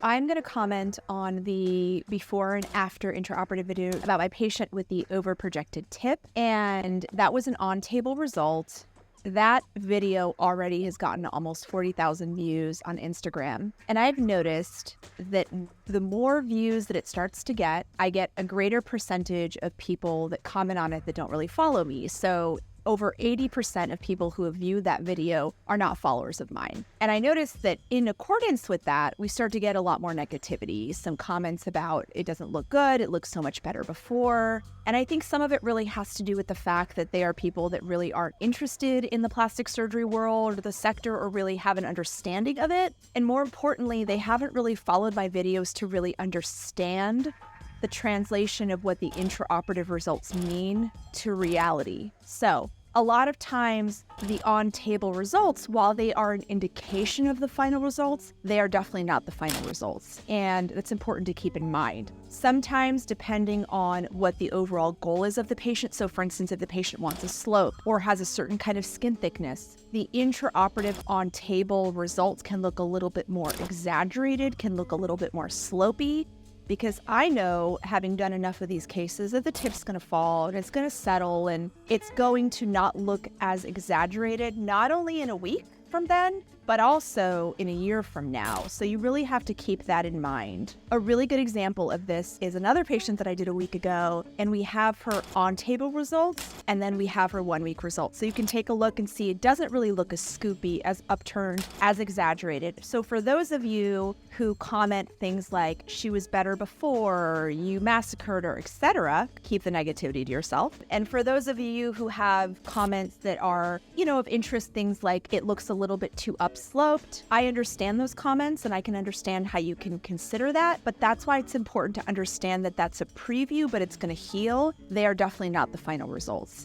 I'm going to comment on the before and after intraoperative video about my patient with the overprojected tip, and that was an on-table result. That video already has gotten almost 40,000 views on Instagram, and I've noticed that the more views that it starts to get, I get a greater percentage of people that comment on it that don't really follow me. So over 80% of people who have viewed that video are not followers of mine. And I noticed that in accordance with that, we start to get a lot more negativity, some comments about it doesn't look good, it looks so much better before. And I think some of it really has to do with the fact that they are people that really aren't interested in the plastic surgery world or the sector or really have an understanding of it. And more importantly, they haven't really followed my videos to really understand the translation of what the intraoperative results mean to reality. So a lot of times the on-table results, while they are an indication of the final results, they are definitely not the final results. And that's important to keep in mind. Sometimes, depending on what the overall goal is of the patient, so for instance, if the patient wants a slope or has a certain kind of skin thickness, the intraoperative on-table results can look a little bit more exaggerated, can look a little bit more slopey, because I know, having done enough of these cases, that the tip's going to fall and it's going to settle and it's going to not look as exaggerated, not only in a week from then, but also in a year from now. So you really have to keep that in mind. A really good example of this is another patient that I did a week ago, and we have her on-table results, and then we have her 1 week results. So you can take a look and see it doesn't really look as scoopy, as upturned, as exaggerated. So for those of you who comment things like, she was better before, you massacred her, etc., keep the negativity to yourself. And for those of you who have comments that are, of interest, things like, it looks a little bit too upsloped, I understand those comments and I can understand how you can consider that, but that's why it's important to understand that that's a preview, but it's going to heal. They are definitely not the final results.